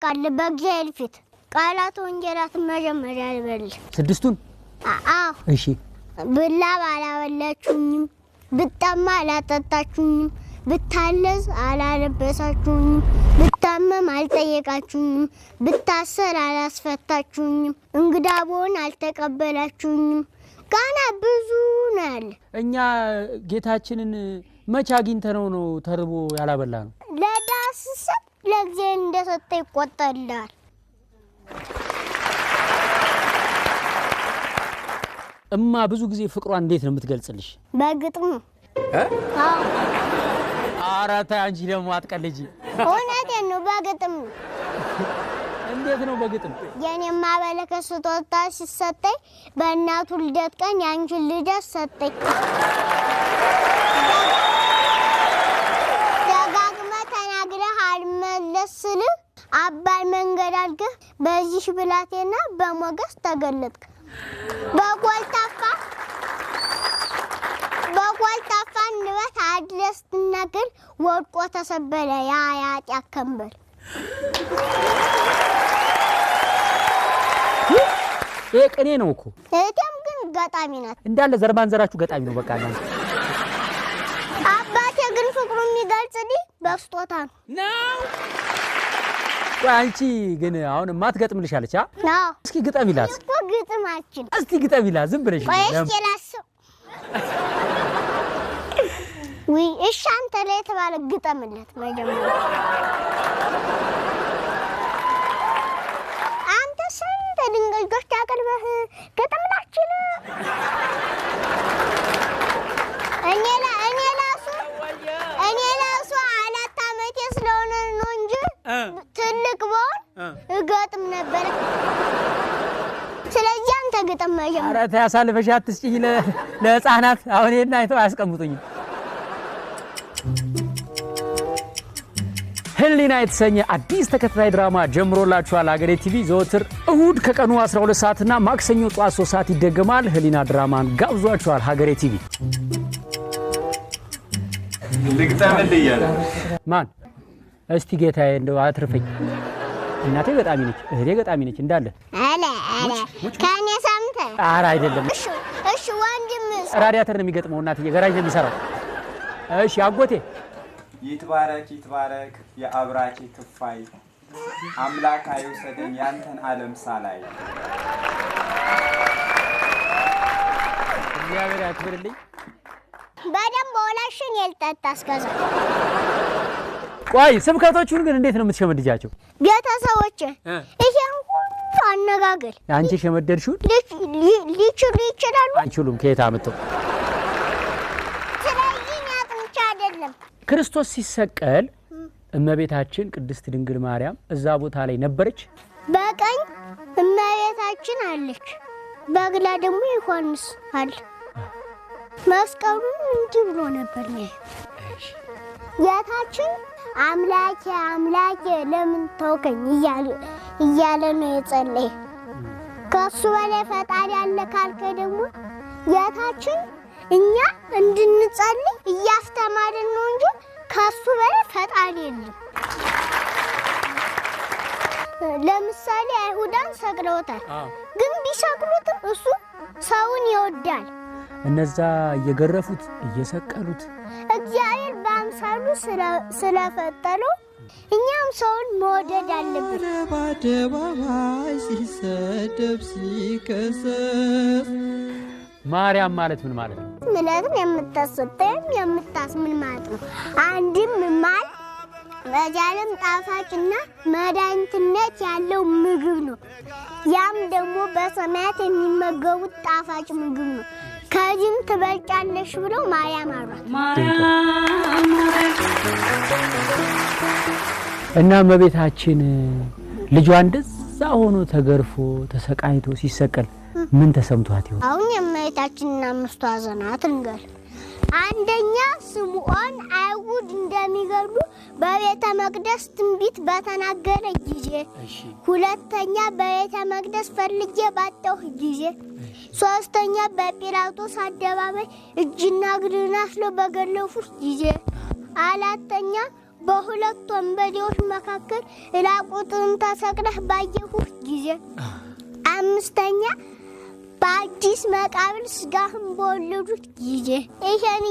ታውቃለህ በእግዚአብሔር ፊት ቃላት ወንጌላት መጀመሪያ ይበል ስድስቱን አዎ እሺ ብላ ባላበላችሁኝም ብጠማ አላጠጣችሁኝም ብታለዝ አላለበሳችሁኝም ብታመም አልጠየቃችሁኝም ብታሰር አላስፈታችሁኝም እንግዳ ብሆን አልተቀበላችሁኝም ጋና ብዙ ነው እኛ ጌታችንን መቼ አግኝተነው ነው ተርቦ ያላበላ ነው ለዳስሰ ለእግዚአብሔር እንደሰጠ ይቆጠራል እማ ብዙ ጊዜ ፍቅሯን እንዴት ነው የምትገልጽልሽ በግጥም አዎ አራታ አንቺ ደግሞ አትቀልጂ እውነቴን ነው በግጥም እንዴት ነው በግጥም የኔማ በለከ ስጦታ ሲሰጠኝ በእናቱ ልደት ቀን ያንቺን ልደት ሰጠኝ ደጋግመህ ተናግረህ አልመለስል አባይ መንገድ አድርገህ በዚህ ብላቴና በሞገስ ተገለጥክ በቆልታፋ ንበት አድረስ ትናገር ወድቆ ተሰበረ ያ ያጢያ ከንበር ቅኔ ነው እኮ እቴም ግን ገጣሚ ናት እንዳለ ዘርማንዘራችሁ ገጣሚ ነው በቃ ነው አባቴ ግን ፍቅሩ የሚገልጽልኝ በስጦታ ነው አንቺ ግን አሁን ማትገጥምልሽ አለች አዎ እስኪ ግጠሚላት እኮ ግጥማችን እስቲ ግጠሚላት ዝም ብለሽ ቆይስኪላስ ወይ እሺ አንተ ላይ ተባለ ግጠምለት መጀመሪያ አንተ ስንት ድንጋዮች ታቀርበህ ግጠምላችን እኔ ላሱ አላት አመት ስለሆነ ነው እንጂ ትልቅ ቦን እገጥም ነበር ስለዚህ አንተ ግጥም መጀመሪያ ኧረ ታሳልፈሽ አትስጪኝ ለህፃናት አሁን እና አይተው አያስቀምጡኝ ህሊና የተሰኘ አዲስ ተከታታይ ድራማ ጀምሮላችኋል ሀገሬ ቲቪ ዘወትር እሁድ ከቀኑ 12 ሰዓት እና ማክሰኞ ጧት 3 ሰዓት ይደገማል ህሊና ድራማን ጋብዟችኋል ሀገሬ ቲቪ ልግጠምልኝ ማን እስቲ ጌታዬ እንደው አትርፈኝ እናቴ ገጣሚ ነች እህቴ ገጣሚ ነች እንዳለ አለ ካኔ ሳምተ ኧረ አይደለም እሺ ወንድምስ ራዲያተር ነው የሚገጥመው እናትዬ ገራጅ ነው የሚሰራው እሺ አጎቴ ይትባረክ የአብራኪ ክፋይ አምላክ አይወሰደኝ ያንተን ዓለም ሳላይ እግዚአብሔር ያክብርልኝ በደም በወላሽን የልጠጣ እስከዛ ቆይ ስብከቶቹን ግን እንዴት ነው የምትሸመድጃቸው ቤተሰቦች ይሄን ሁሉ አነጋገር አንቺ ሸመደድሽው ሊችሉ ይችላሉ አይችሉም ከየት አመጣው ስለዚህ ያጥንቻ አይደለም ክርስቶስ ሲሰቀል እመቤታችን ቅድስት ድንግል ማርያም እዛ ቦታ ላይ ነበረች በቀኝ እመቤታችን አለች በግራ ደግሞ ዮሐንስ አለ መስቀሉ እንዲህ ብሎ ነበር ነው ያታችን አምላኬ ለምን ተውከኝ እያለ ነው የጸለየ ከሱ በላይ ፈጣሪ አለ ካልከ ደግሞ ያታችን እኛ እንድንጸልይ እያስተማረን ነው እንጂ ከሱ በላይ ፈጣሪ የለም ለምሳሌ አይሁዳን ሰቅለውታል ግን ቢሰቅሉት እሱ ሰውን ይወዳል እነዛ እየገረፉት እየሰቀሉት እግዚአብሔር በአምሳሉ ስለፈጠረው እኛም ሰውን መውደድ አለብን በአደባባይ ሲሰደብ ሲከሰስ ማርያም ማለት ምን ማለት ነው ምለትም የምታሰጠም የምታስምን ማለት ነው አንድም ማል በጃለም ጣፋጭና መድኃኒትነት ያለው ምግብ ነው ያም ደግሞ በሰማያት የሚመገቡት ጣፋጭ ምግብ ነው ከዚህም ትበልጫለሽ ብሎ ማርያም አሏት እና እመቤታችን ልጇ እንደዛ ሆኖ ተገርፎ ተሰቃይቶ ሲሰቀል ምን ተሰምቷት ይሆን አሁን የእመቤታችንና አምስቱ ሐዘናት እንገር አንደኛ ስምዖን አይሁድ እንደሚገሉ በቤተ መቅደስ ትንቢት በተናገረ ጊዜ ሁለተኛ በቤተ መቅደስ ፈልጌ ባጣሁ ጊዜ ሶስተኛ በጲላጦስ አደባባይ እጅና እግርን አስለው በገረፉት ጊዜ አራተኛ በሁለት ወንበዴዎች መካከል ራቁትን ተሰቅለህ ባየሁህ ጊዜ። አምስተኛ በአዲስ መቃብር ስጋህን በወለዱት ጊዜ። ይሄን